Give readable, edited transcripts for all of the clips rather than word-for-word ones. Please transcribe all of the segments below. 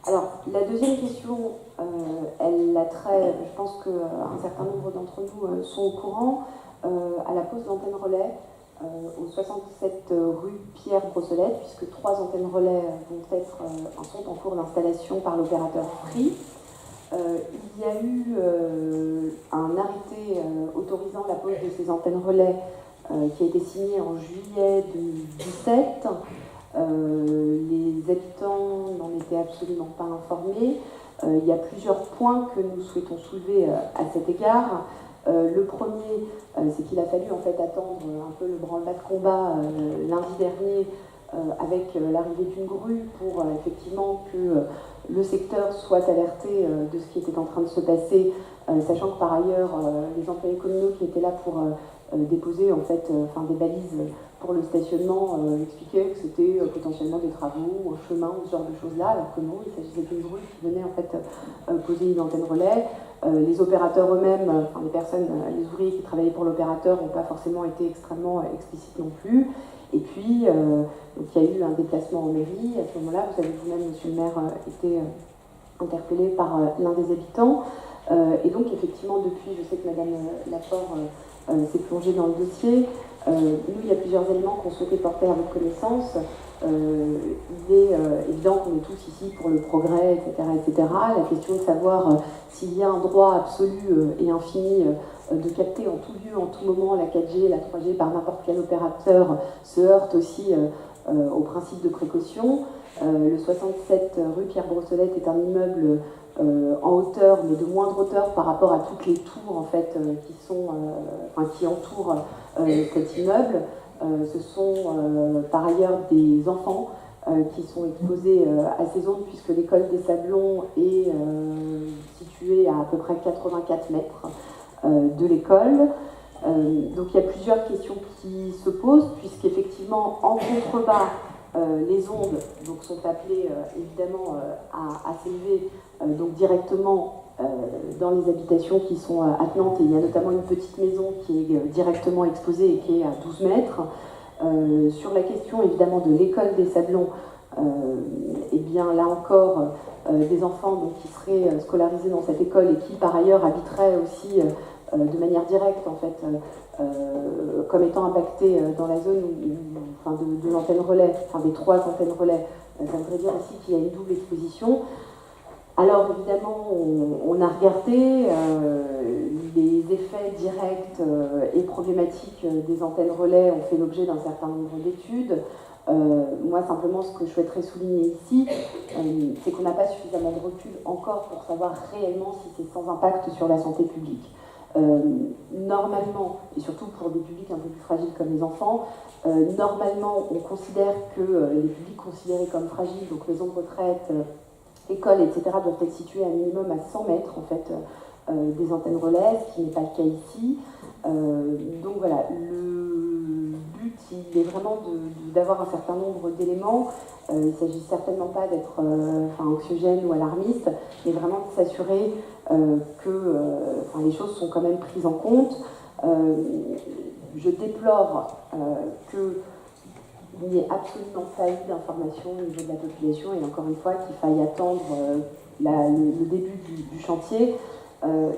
Alors, la deuxième question, elle a trait, je pense qu'un certain nombre d'entre nous sont au courant, à la pose d'antenne relais au 67 rue Pierre Brossolette, puisque 3 antennes relais sont en cours d'installation par l'opérateur Free. Il y a eu un arrêté autorisant la pose de ces antennes relais qui a été signé en juillet 2017. Les habitants n'en étaient absolument pas informés. Il y a plusieurs points que nous souhaitons soulever à cet égard. Le premier, c'est qu'il a fallu en fait attendre un peu le branle-bas de combat lundi dernier avec l'arrivée d'une grue pour effectivement que le secteur soit alerté de ce qui était en train de se passer, sachant que par ailleurs les employés communaux qui étaient là pour déposer en fait des balises pour le stationnement expliquaient que c'était potentiellement des travaux ou un chemin ou ce genre de choses là, alors que non, il s'agissait d'une grue qui venait en fait poser une antenne relais. Les opérateurs eux-mêmes, les personnes, les ouvriers qui travaillaient pour l'opérateur n'ont pas forcément été extrêmement explicites non plus. Et puis, donc, il y a eu un déplacement en mairie. À ce moment-là, vous avez vous-même, monsieur le maire, été interpellé par l'un des habitants. Et donc, effectivement, depuis, je sais que madame Lafort s'est plongée dans le dossier. Nous, il y a plusieurs éléments qu'on souhaitait porter à votre connaissance. Il est évident qu'on est tous ici pour le progrès, etc., etc. La question de savoir s'il y a un droit absolu et infini de capter en tout lieu, en tout moment, la 4G, la 3G par n'importe quel opérateur se heurte aussi au principe de précaution. Le 67 rue Pierre Brossolette est un immeuble en hauteur, mais de moindre hauteur par rapport à toutes les tours en fait, qui entourent cet immeuble. Ce sont par ailleurs des enfants qui sont exposés à ces ondes, puisque l'école des Sablons est située à peu près 84 mètres de l'école. Donc il y a plusieurs questions qui se posent, puisqu'effectivement, en contrebas, les ondes donc, sont appelées évidemment à s'élever donc directement dans les habitations qui sont attenantes, et il y a notamment une petite maison qui est directement exposée et qui est à 12 mètres. Sur la question évidemment de l'école des Sablons, et bien là encore, des enfants donc, qui seraient scolarisés dans cette école et qui par ailleurs habiteraient aussi de manière directe en fait, comme étant impactés dans la zone de l'antenne relais, des 3 antennes relais. Ça voudrait dire aussi qu'il y a une double exposition. Alors évidemment, on a regardé les effets directs et problématiques des antennes relais ont fait l'objet d'un certain nombre d'études. Moi, simplement, ce que je souhaiterais souligner ici, c'est qu'on n'a pas suffisamment de recul encore pour savoir réellement si c'est sans impact sur la santé publique. Normalement, et surtout pour des publics un peu plus fragiles comme les enfants, normalement, on considère que les publics considérés comme fragiles, donc maisons de retraite, écoles, etc., doivent être situées à un minimum à 100 mètres en fait, des antennes relais, ce qui n'est pas le cas ici. Donc voilà, le but, il est vraiment d'avoir un certain nombre d'éléments. Il ne s'agit certainement pas d'être anxiogène ou alarmiste, mais vraiment de s'assurer que les choses sont quand même prises en compte. Je déplore qu'il n'y ait absolument pas eu d'information au niveau de la population, et encore une fois qu'il faille attendre le début du chantier,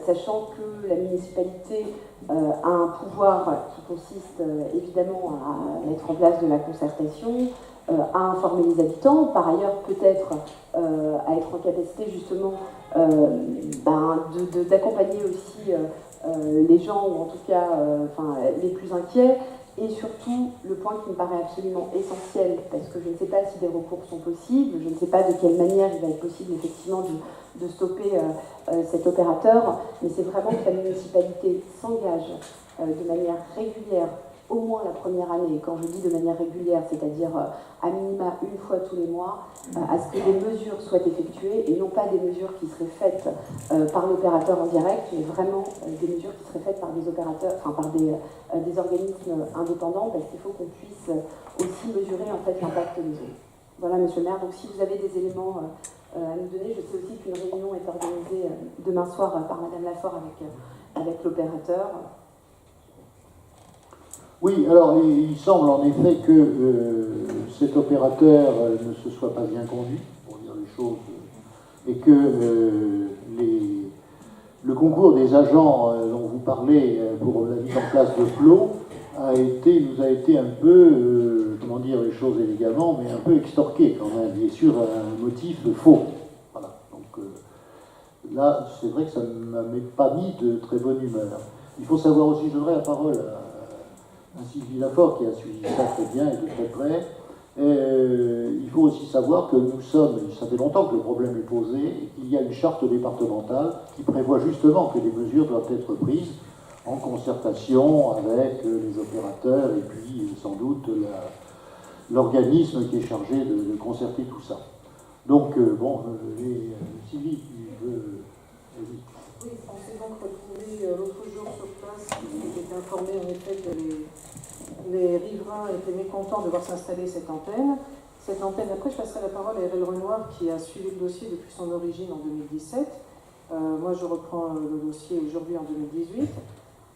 sachant que la municipalité a un pouvoir qui consiste évidemment à mettre en place de la concertation, à informer les habitants, par ailleurs peut-être à être en capacité justement d'accompagner aussi les gens, ou en tout cas les plus inquiets. Et surtout, le point qui me paraît absolument essentiel, parce que je ne sais pas si des recours sont possibles, je ne sais pas de quelle manière il va être possible effectivement de stopper cet opérateur, mais c'est vraiment que la municipalité s'engage de manière régulière, au moins la première année, et quand je dis de manière régulière, c'est-à-dire à minima une fois tous les mois, à ce que des mesures soient effectuées, et non pas des mesures qui seraient faites par l'opérateur en direct, mais vraiment des mesures qui seraient faites par des opérateurs, par des organismes indépendants, parce qu'il faut qu'on puisse aussi mesurer en fait l'impact des eaux. Voilà, monsieur le maire, donc si vous avez des éléments à nous donner, je sais aussi qu'une réunion est organisée demain soir par madame Lafort avec l'opérateur. Oui, alors il semble en effet que cet opérateur ne se soit pas bien conduit, pour dire les choses et que le concours des agents dont vous parlez pour la mise en place de Plot nous a été un peu, comment dire les choses élégamment, mais un peu extorqué quand même, et sur un motif faux. Voilà. Donc là, c'est vrai que ça ne m'avait pas mis de très bonne humeur. Il faut savoir aussi, je donnerai la parole à Sylvie Lafort qui a suivi ça très bien et de très près. Il faut aussi savoir que nous sommes, ça fait longtemps que le problème est posé, et qu'il y a une charte départementale qui prévoit justement que des mesures doivent être prises en concertation avec les opérateurs et puis sans doute l'organisme qui est chargé de concerter tout ça. Donc, Sylvie, tu veux... Oui, on s'est donc retrouvé l'autre jour sur place. J'ai été informé en effet que les riverains étaient mécontents de voir s'installer cette antenne. Cette antenne, après je passerai la parole à RL Renoir qui a suivi le dossier depuis son origine en 2017. Moi je reprends le dossier aujourd'hui en 2018.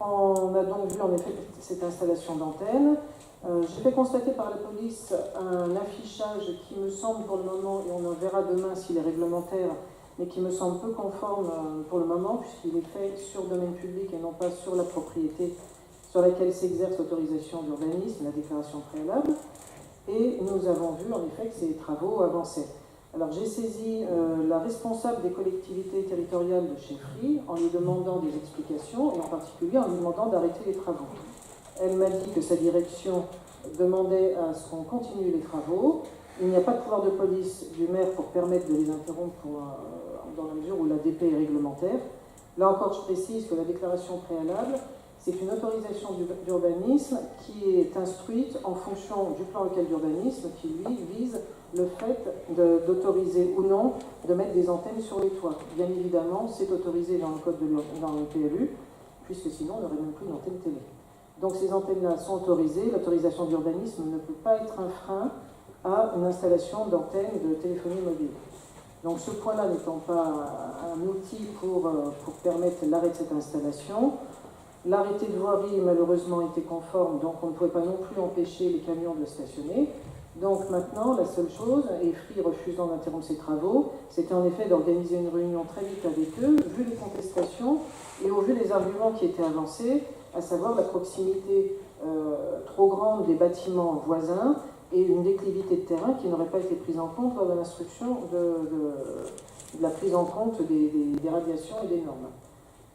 On a donc vu en effet cette installation d'antenne. J'ai fait constater par la police un affichage qui me semble pour le moment, et on en verra demain s'il est réglementaire, mais qui me semble peu conforme pour le moment, puisqu'il est fait sur domaine public et non pas sur la propriété sur laquelle s'exerce l'autorisation d'urbanisme, la déclaration préalable. Et nous avons vu en effet que ces travaux avançaient. Alors j'ai saisi la responsable des collectivités territoriales de chez Free en lui demandant des explications, et en particulier en lui demandant d'arrêter les travaux. Elle m'a dit que sa direction demandait à ce qu'on continue les travaux. Il n'y a pas de pouvoir de police du maire pour permettre de les interrompre dans la mesure où la DP est réglementaire. Là encore, je précise que la déclaration préalable, c'est une autorisation d'urbanisme qui est instruite en fonction du plan local d'urbanisme qui, lui, vise le fait d'autoriser ou non de mettre des antennes sur les toits. Bien évidemment, c'est autorisé dans le code dans le PLU, puisque sinon, on n'aurait même plus d'antenne télé. Donc ces antennes-là sont autorisées. L'autorisation d'urbanisme ne peut pas être un frein à une installation d'antennes de téléphonie mobile. Donc ce point-là n'étant pas un outil pour permettre l'arrêt de cette installation, l'arrêté de voirie malheureusement était conforme, donc on ne pouvait pas non plus empêcher les camions de stationner. Donc maintenant, la seule chose, et Free refusant d'interrompre ses travaux, c'était en effet d'organiser une réunion très vite avec eux, vu les contestations et au vu des arguments qui étaient avancés, à savoir la proximité trop grande des bâtiments voisins et une déclivité de terrain qui n'aurait pas été prise en compte lors de l'instruction de la prise en compte des radiations et des normes.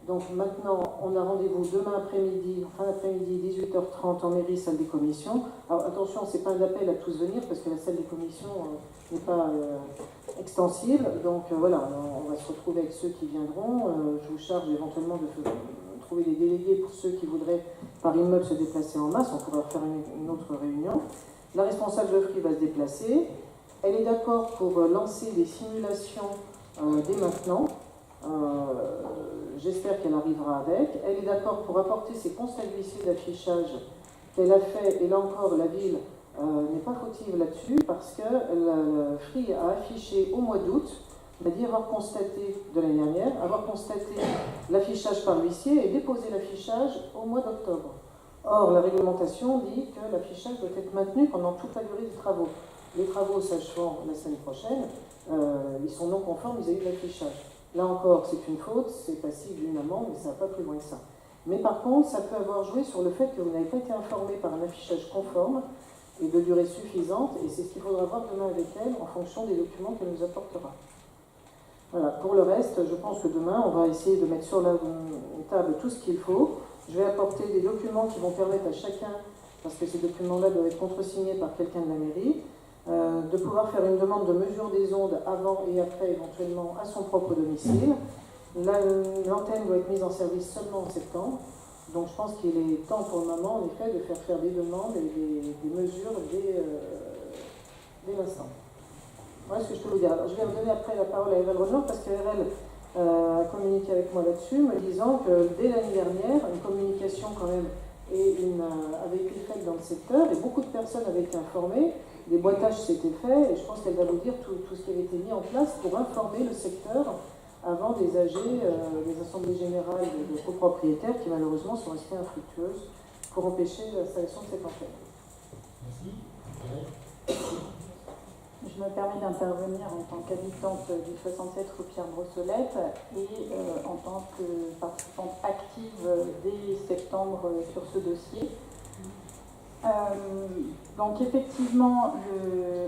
Donc maintenant, on a rendez-vous demain après-midi, fin d'après-midi, 18h30 en mairie, salle des commissions. Alors attention, ce n'est pas un appel à tous venir parce que la salle des commissions n'est pas extensible. Donc voilà, on va se retrouver avec ceux qui viendront. Je vous charge éventuellement de trouver des délégués pour ceux qui voudraient par immeuble se déplacer en masse. On pourrait faire une autre réunion. La responsable de Free va se déplacer. Elle est d'accord pour lancer des simulations dès maintenant. J'espère qu'elle arrivera avec. Elle est d'accord pour apporter ses constats d'huissier d'affichage qu'elle a fait, et là encore la ville n'est pas fautive là-dessus, parce que Free a affiché au mois d'août, m'a dit avoir constaté de l'année dernière, avoir constaté l'affichage par l'huissier et déposé l'affichage au mois d'octobre. Or, la réglementation dit que l'affichage doit être maintenu pendant toute la durée des travaux. Les travaux s'achevant la semaine prochaine, ils sont non conformes vis-à-vis de l'affichage. Là encore, c'est une faute, c'est passible d'une amende, mais ça va pas plus loin que ça. Mais par contre, ça peut avoir joué sur le fait que vous n'avez pas été informé par un affichage conforme et de durée suffisante, et c'est ce qu'il faudra voir demain avec elle en fonction des documents qu'elle nous apportera. Voilà. Pour le reste, je pense que demain, on va essayer de mettre sur la table tout ce qu'il faut. Je vais apporter des documents qui vont permettre à chacun, parce que ces documents-là doivent être contresignés par quelqu'un de la mairie, de pouvoir faire une demande de mesure des ondes avant et après, éventuellement, à son propre domicile. L'antenne doit être mise en service seulement en septembre. Donc je pense qu'il est temps pour le moment, en effet, de faire des demandes et des mesures dès l'instant. Voilà ce que je peux vous dire. Alors, je vais vous donner après la parole à RL Renoir, parce que RL a communiqué avec moi là-dessus, me disant que dès l'année dernière, une communication quand même avait été faite dans le secteur, et beaucoup de personnes avaient été informées, des boîtages s'étaient faits, et je pense qu'elle va vous dire tout ce qui avait été mis en place pour informer le secteur avant des AG, des assemblées générales de copropriétaires qui malheureusement sont restées infructueuses pour empêcher l'installation de cette antenne. Merci. Je me permets d'intervenir en tant qu'habitante du 67 rue Pierre-Brossolette et en tant que participante active dès septembre sur ce dossier. Donc effectivement,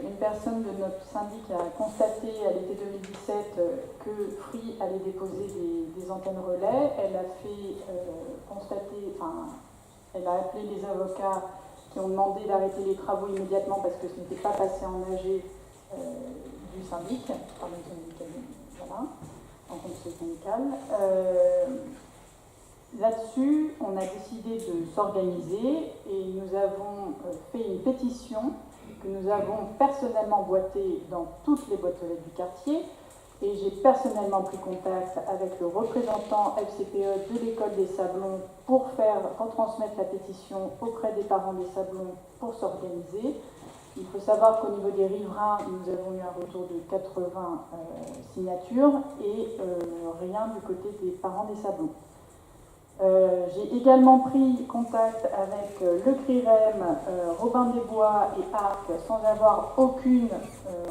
une personne de notre syndic a constaté à l'été 2017 que Free allait déposer des antennes relais. Elle a fait constater, elle a appelé les avocats qui ont demandé d'arrêter les travaux immédiatement parce que ce n'était pas passé en AG du syndic, voilà, en conseil syndical. Là-dessus, on a décidé de s'organiser et nous avons fait une pétition que nous avons personnellement boîtée dans toutes les boîtes aux lettres du quartier. Et j'ai personnellement pris contact avec le représentant FCPE de l'école des Sablons pour transmettre la pétition auprès des parents des Sablons pour s'organiser. Il faut savoir qu'au niveau des riverains, nous avons eu un retour de 80 signatures et rien du côté des parents des Sablons. J'ai également pris contact avec le CRIREM, Robin des Bois et ARC sans avoir aucune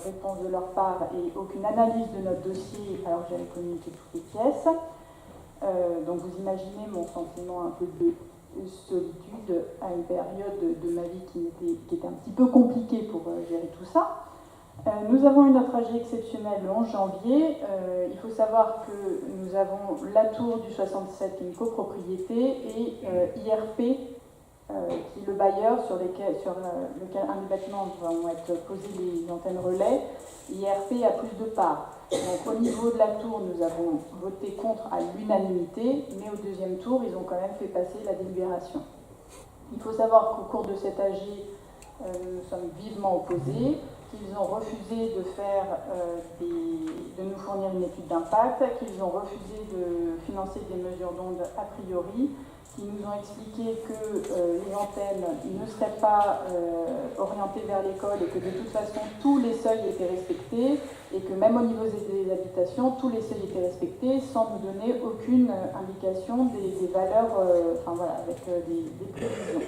réponse de leur part et aucune analyse de notre dossier alors que j'avais communiqué toutes les pièces. Donc vous imaginez mon sentiment un peu de solitude à une période de ma vie qui était un petit peu compliquée pour gérer tout ça. Nous avons eu notre AG exceptionnel le 11 janvier. Il faut savoir que nous avons la tour du 67 qui est une copropriété et IRP qui est le bailleur sur lequel un des bâtiments vont être posées les antennes relais. IRP a plus de parts. Donc au niveau de la tour, nous avons voté contre à l'unanimité, mais au deuxième tour, ils ont quand même fait passer la délibération. Il faut savoir qu'au cours de cet AG, nous sommes vivement opposés, qu'ils ont refusé de nous fournir une étude d'impact, qu'ils ont refusé de financer des mesures d'onde a priori, qu'ils nous ont expliqué que les antennes ne seraient pas orientées vers l'école et que de toute façon tous les seuils étaient respectés et que même au niveau des habitations, tous les seuils étaient respectés sans nous donner aucune indication des valeurs, avec des prévisions.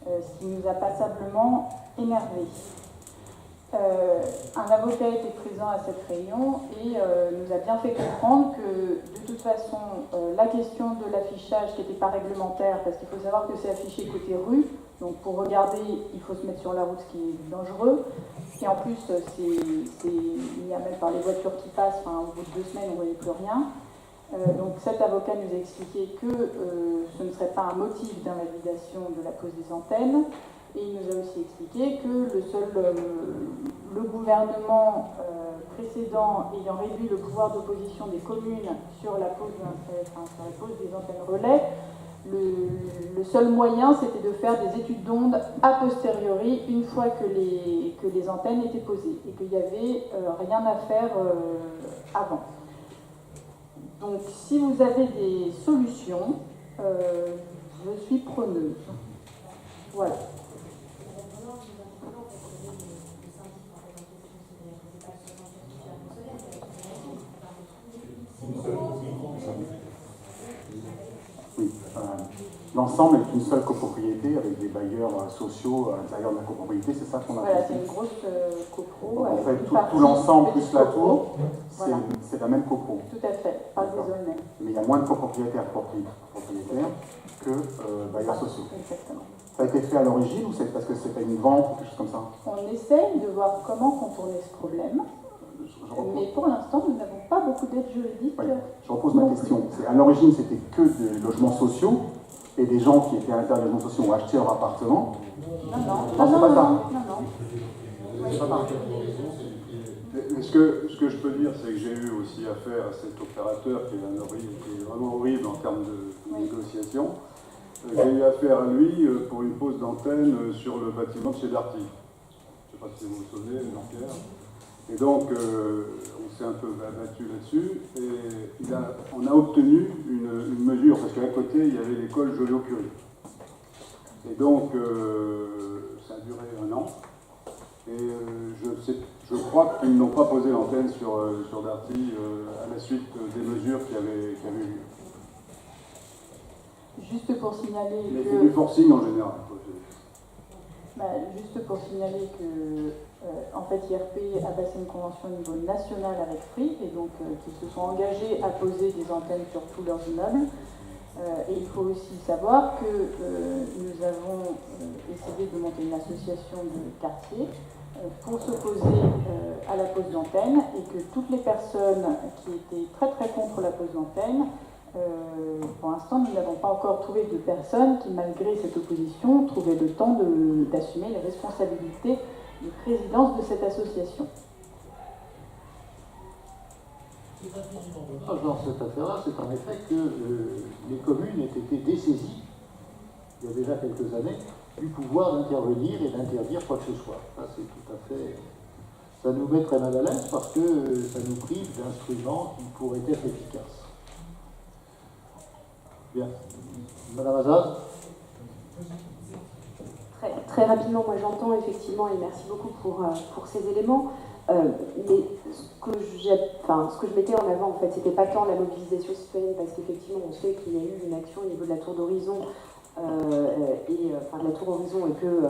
Ce qui nous a passablement énervés. Un avocat était présent à cette réunion et nous a bien fait comprendre que de toute façon la question de l'affichage qui n'était pas réglementaire, parce qu'il faut savoir que c'est affiché côté rue, donc pour regarder il faut se mettre sur la route, ce qui est dangereux, et en plus il y a même par les voitures qui passent, au bout de 2 semaines on ne voyait plus rien. Donc cet avocat nous a expliqué que ce ne serait pas un motif d'invalidation de la pose des antennes. Et il nous a aussi expliqué que le gouvernement précédent ayant réduit le pouvoir d'opposition des communes sur la pose des antennes relais, le seul moyen c'était de faire des études d'ondes a posteriori une fois que les antennes étaient posées et qu'il n'y avait rien à faire avant. Donc si vous avez des solutions, je suis preneuse. Voilà. Oui, l'ensemble est une seule copropriété avec des bailleurs sociaux à l'intérieur de la copropriété, c'est ça qu'on a Voilà, fait. c'est une grosse copro. Donc, en fait, tout l'ensemble plus la tour, voilà. c'est la même copro. Tout à fait, pas des même. Mais il y a moins de copropriétaires que bailleurs sociaux. Exactement. Ça a été fait à l'origine ou c'est parce que c'était une vente ou quelque chose comme ça? On essaye de voir comment contourner ce problème. Mais pour l'instant, nous n'avons pas beaucoup d'aide juridique. Oui, je repose ma question. À l'origine, c'était que des logements sociaux et des gens qui étaient à l'intérieur des logements sociaux ont acheté leur appartement. Non, c'est pas ça. Oui. C'est pas ça. Ce que je peux dire, c'est que j'ai eu aussi affaire à cet opérateur qui est vraiment horrible en termes de négociation. J'ai eu affaire à lui pour une pose d'antenne sur le bâtiment de chez Darty. Je ne sais pas si vous vous souvenez, Jean-Pierre. Et donc, on s'est un peu battu là-dessus, et on a obtenu une mesure, parce qu'à côté, il y avait l'école Joliot-Curie. Et donc, ça a duré 1 an, et je crois qu'ils n'ont pas posé l'antenne sur Darty à la suite des mesures qui avaient eu lieu. Juste pour signaler Mais que... c'est du forcing en général. Juste pour signaler que en fait, IRP a passé une convention au niveau national avec Free et donc qu'ils se sont engagés à poser des antennes sur tous leurs immeubles. Et il faut aussi savoir que nous avons essayé de monter une association de quartier pour s'opposer à la pose d'antenne et que toutes les personnes qui étaient très contre la pose d'antenne, pour l'instant, nous n'avons pas encore trouvé de personnes qui, malgré cette opposition, trouvaient le temps d'assumer les responsabilités de présidence de cette association. Dans cette affaire-là, c'est en effet que les communes aient été dessaisies, il y a déjà quelques années, du pouvoir d'intervenir et d'interdire quoi que ce soit. Ça, c'est tout à fait... Ça nous met très mal à l'aise parce que ça nous prive d'instruments qui pourraient être efficaces. Bien. Madame Azaz? Très rapidement, moi j'entends effectivement, et merci beaucoup pour ces éléments, mais ce que je mettais en avant, en fait, c'était pas tant la mobilisation citoyenne, parce qu'effectivement, on sait qu'il y a eu une action au niveau de la tour d'horizon, de la tour horizon, et que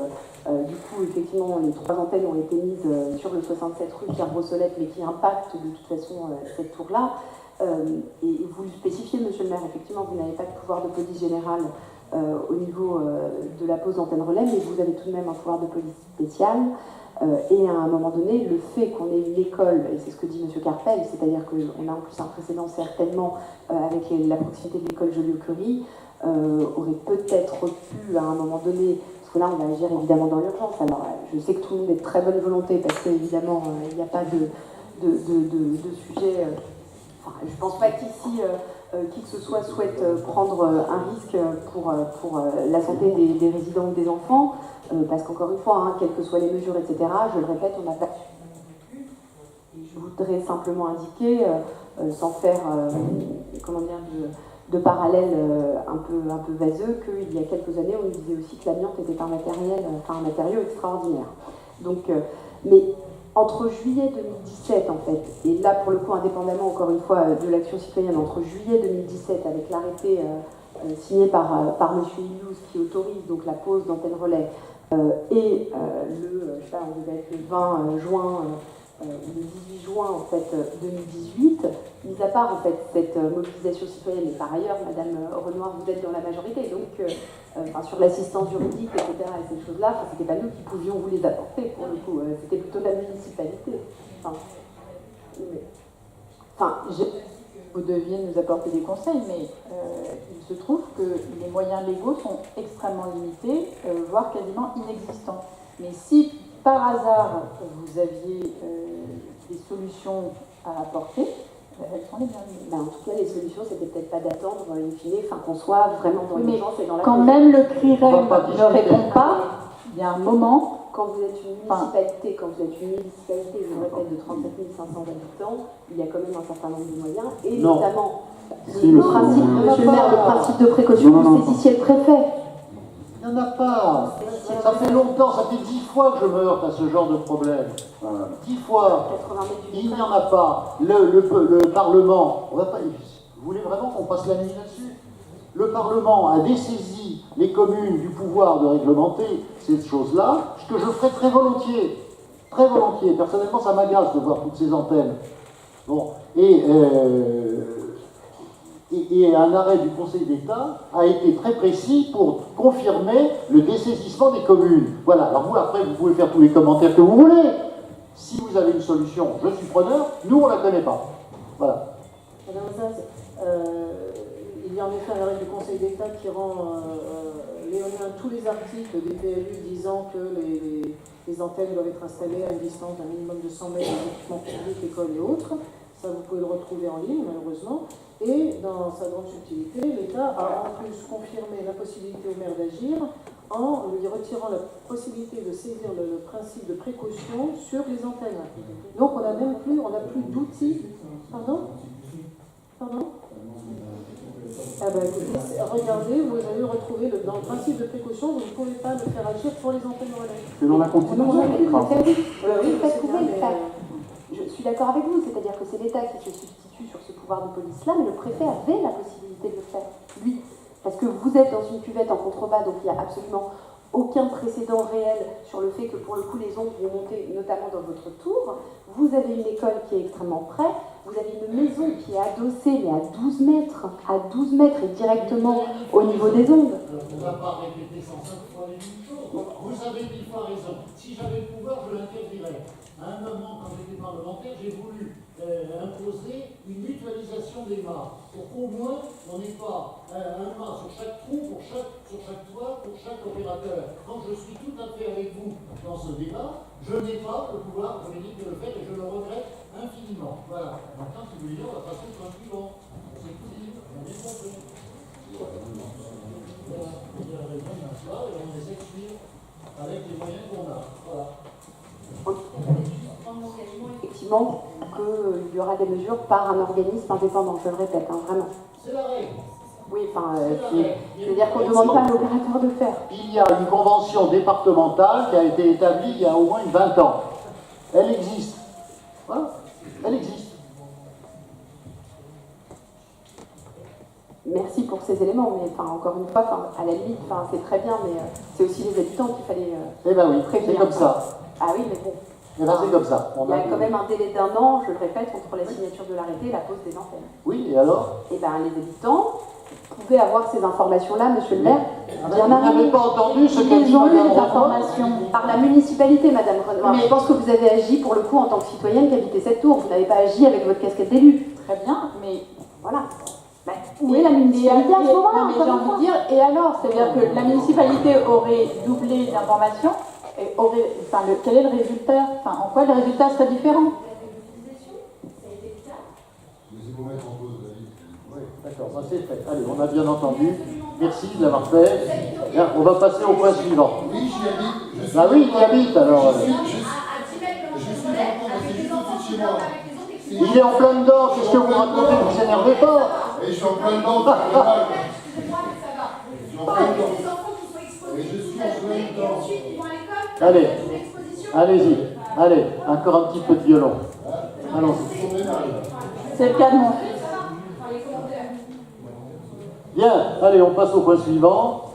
du coup, effectivement, les 3 antennes ont été mises sur le 67 rue Pierre-Brossolette, mais qui impactent de toute façon cette tour-là. Et vous le spécifiez, monsieur le maire, effectivement, vous n'avez pas de pouvoir de police générale au niveau de la pose d'antenne relais, mais vous avez tout de même un pouvoir de police spécial. Et à un moment donné, le fait qu'on ait une école, et c'est ce que dit monsieur Carpel, c'est-à-dire qu'on a en plus un précédent certainement avec la proximité de l'école Joliot-Curie, aurait peut-être pu, à un moment donné, parce que là on va agir évidemment dans l'urgence, alors je sais que tout le monde est de très bonne volonté, parce qu'évidemment il n'y a pas de sujet... je ne pense pas qu'ici, qui que ce soit souhaite prendre un risque pour la santé des résidents ou des enfants, parce qu'encore une fois, quelles que soient les mesures, etc., je le répète, on n'a pas... Je voudrais simplement indiquer, sans faire de parallèle un peu vaseux, qu'il y a quelques années, on nous disait aussi que l'amiante était un matériau extraordinaire. Donc, mais entre juillet 2017, en fait, et là, pour le coup, indépendamment, encore une fois, de l'action citoyenne, entre juillet 2017, avec l'arrêté signé par M. Illouz, qui autorise donc la pose d'antenne relais, et on devait être le 20 juin, le 18 juin, en fait, 2018, mis à part, en fait, cette mobilisation citoyenne, et par ailleurs, Madame Renoir, vous êtes dans la majorité, donc, sur l'assistance juridique, etc., et ces choses-là, c'était pas nous qui pouvions vous les apporter, pour le coup, c'était plutôt la municipalité. Vous deviez nous apporter des conseils, mais il se trouve que les moyens légaux sont extrêmement limités, voire quasiment inexistants. Mais si, par hasard, vous aviez des solutions à apporter, elles sont les bienvenues. En tout cas, les solutions, c'était peut-être pas d'attendre, in fine, qu'on soit vraiment dans l'urgence et dans la... Quand même le CRIREM ne répond pas, il y a un moment... Quand vous êtes une municipalité, je le répète, de 37 500 habitants, il y a quand même un certain nombre de moyens, et notamment le principe de précaution, vous saisissiez le préfet. Il n'y en a pas. Ça fait longtemps, ça fait 10 fois que je me heurte à ce genre de problème. 10 fois. Il n'y en a pas. Le Parlement, on va pas... Vous voulez vraiment qu'on passe la nuit là-dessus? Le Parlement a dessaisi les communes du pouvoir de réglementer cette chose-là, ce que je ferai très volontiers. Très volontiers. Personnellement, ça m'agace de voir toutes ces antennes. Bon. Et un arrêt du Conseil d'État a été très précis pour confirmer le dessaisissement des communes. Voilà. Alors vous, après, vous pouvez faire tous les commentaires que vous voulez. Si vous avez une solution, je suis preneur. Nous, on ne la connaît pas. Voilà. Madame Azaz, il y a en effet un arrêt du Conseil d'État qui rend léonien tous les articles des PLU disant que les antennes doivent être installées à une distance d'un minimum de 100 mètres des équipements publics, écoles et autres. Ça, vous pouvez le retrouver en ligne, malheureusement. Et dans sa grande subtilité, l'État a en plus confirmé la possibilité au maire d'agir en lui retirant la possibilité de saisir le principe de précaution sur les antennes. Donc on n'a plus d'outils. Pardon? Écoutez, regardez, vous avez retrouvé dans le principe de précaution, vous ne pouvez pas le faire agir pour les antennes relais. C'est dans la Constitution. Je suis d'accord avec vous, c'est-à-dire que c'est l'État qui se substitue sur ce pouvoir de police-là, mais le préfet avait la possibilité de le faire, lui. Parce que vous êtes dans une cuvette en contrebas, donc il n'y a absolument aucun précédent réel sur le fait que pour le coup les ombres vont monter, notamment dans votre tour. Vous avez une école qui est extrêmement près, vous avez une maison qui est adossée mais à 12 mètres et directement au niveau des ondes. Alors, on ne va pas répéter 105 fois les mêmes choses. Vous avez 10 fois raison. Si j'avais le pouvoir, je l'interdirais. À un moment, quand j'étais parlementaire, j'ai voulu imposer une mutualisation des mâts, pour qu'au moins on n'ait pas un mât sur chaque trou, sur chaque toit, pour chaque opérateur. Donc je suis tout à fait avec vous dans ce débat. Je n'ai pas le pouvoir juridique de le faire et je le regrette infiniment. Voilà. Maintenant, si vous voulez, on va passer au point suivant. C'est tout dit, on a bien compris. Voilà. Il y a raison d'un soir et on essaie de suivre avec les moyens qu'on a. Voilà. Effectivement, qu'il y aura des mesures par un organisme indépendant, je le répète, hein, vraiment. C'est la règle. Oui, enfin, c'est-à-dire qu'on ne demande pas à l'opérateur de faire. Il y a une convention départementale qui a été établie il y a au moins 20 ans. Elle existe. Voilà. Elle existe. Merci pour ces éléments, mais enfin, encore une fois, enfin, à la limite, enfin, c'est très bien, mais c'est aussi les habitants qu'il fallait Eh bien oui, prévenir. c'est comme ça. Ah oui, mais bon. Eh bien c'est comme ça. Il y a quand même un délai d'1 an, je le répète, entre la signature de l'arrêté et la pose des antennes. Oui, et alors? Et bien, les habitants pouvaient avoir ces informations-là, monsieur le maire, bien Vous n'avez arrivé. pas entendu ce qu'a dit Ils ont eu Madame les Rothman? informations. Par la municipalité, madame Renoir. Je pense que vous avez agi, pour le coup, en tant que citoyenne qui habitait cette tour. Vous n'avez pas agi avec votre casquette d'élu. Très bien, mais Voilà. Ben, où est la municipalité à ce moment-là, non, mais j'ai encore une envie fois de dire, et alors, c'est-à-dire que la municipalité aurait doublé d'informations, et aurait, enfin, quel est le résultat? Enfin, en quoi le résultat serait différent? Laissez-moi mettre en pause, David. Oui, d'accord, ça c'est fait. Allez, on a bien entendu. Merci de l'avoir fait. Bien, on va passer au point suivant. Oui, j'y habite. Ah oui, tu y habites alors. Je suis dans le coin, c'est juste au-dessus de chez moi. Il est en plein dedans, qu'est-ce que vous racontez? Vous vous énervez pas? Et je suis en plein dedans, c'est normal. Je suis en plein dedans. Et je suis en plein dedans. Allez, allez-y. Allez, encore un petit peu de violon. Allons-y. C'est le cas de mon fils. Bien, allez, on passe au point suivant.